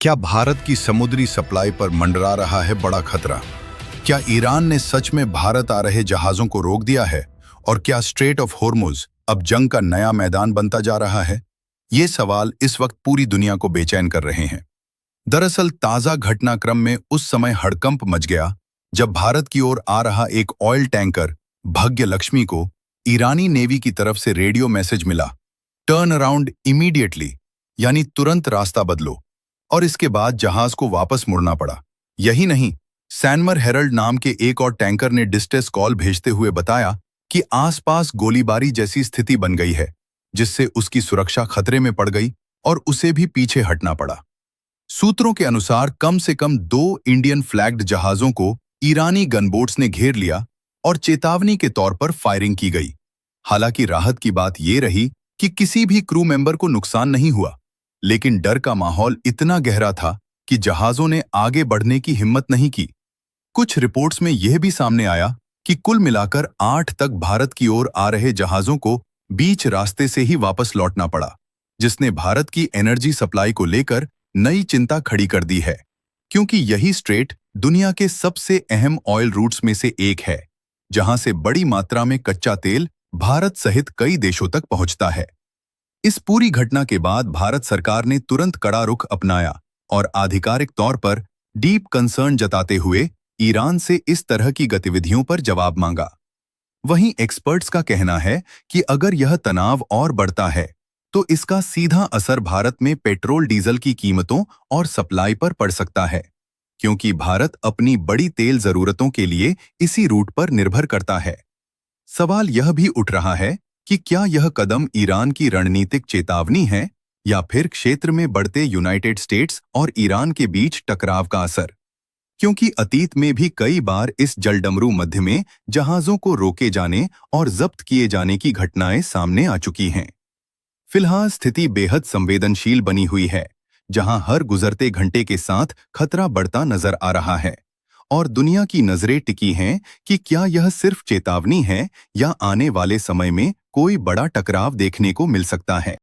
क्या भारत की समुद्री सप्लाई पर मंडरा रहा है बड़ा खतरा? क्या ईरान ने सच में भारत आ रहे जहाजों को रोक दिया है? और क्या स्ट्रेट ऑफ होर्मुज अब जंग का नया मैदान बनता जा रहा है? ये सवाल इस वक्त पूरी दुनिया को बेचैन कर रहे हैं। दरअसल ताजा घटनाक्रम में उस समय हड़कंप मच गया जब भारत की ओर आ रहा एक ऑयल टैंकर भाग्य लक्ष्मी को ईरानी नेवी की तरफ से रेडियो मैसेज मिला, टर्न अराउंड इमीडिएटली, यानी तुरंत रास्ता बदलो। और इसके बाद जहाज को वापस मुड़ना पड़ा। यही नहीं, सैनमर हेरल्ड नाम के एक और टैंकर ने डिस्ट्रेस कॉल भेजते हुए बताया कि आसपास गोलीबारी जैसी स्थिति बन गई है, जिससे उसकी सुरक्षा खतरे में पड़ गई और उसे भी पीछे हटना पड़ा। सूत्रों के अनुसार कम से कम 2 इंडियन फ्लैग्ड जहाजों को ईरानी गनबोट्स ने घेर लिया और चेतावनी के तौर पर फायरिंग की गई। हालांकि राहत की बात यह रही कि किसी भी क्रू मेंबर को नुकसान नहीं हुआ, लेकिन डर का माहौल इतना गहरा था कि जहाजों ने आगे बढ़ने की हिम्मत नहीं की। कुछ रिपोर्ट्स में यह भी सामने आया कि कुल मिलाकर 8 तक भारत की ओर आ रहे जहाजों को बीच रास्ते से ही वापस लौटना पड़ा, जिसने भारत की एनर्जी सप्लाई को लेकर नई चिंता खड़ी कर दी है, क्योंकि यही स्ट्रेट दुनिया के सबसे अहम ऑयल रूट्स में से एक है, जहां से बड़ी मात्रा में कच्चा तेल भारत सहित कई देशों तक पहुंचता है। इस पूरी घटना के बाद भारत सरकार ने तुरंत कड़ा रुख अपनाया और आधिकारिक तौर पर डीप कंसर्न जताते हुए ईरान से इस तरह की गतिविधियों पर जवाब मांगा। वहीं एक्सपर्ट्स का कहना है कि अगर यह तनाव और बढ़ता है तो इसका सीधा असर भारत में पेट्रोल डीजल की कीमतों और सप्लाई पर पड़ सकता है, क्योंकि भारत अपनी बड़ी तेल जरूरतों के लिए इसी रूट पर निर्भर करता है। सवाल यह भी उठ रहा है कि क्या यह कदम ईरान की रणनीतिक चेतावनी है या फिर क्षेत्र में बढ़ते यूनाइटेड स्टेट्स और ईरान के बीच टकराव का असर, क्योंकि अतीत में भी कई बार इस जलडमरू मध्य में जहाजों को रोके जाने और जब्त किए जाने की घटनाएं सामने आ चुकी हैं। फिलहाल स्थिति बेहद संवेदनशील बनी हुई है, जहां हर गुजरते घंटे के साथ खतरा बढ़ता नजर आ रहा है और दुनिया की नजरें टिकी हैं कि क्या यह सिर्फ चेतावनी है या आने वाले समय में कोई बड़ा टकराव देखने को मिल सकता है।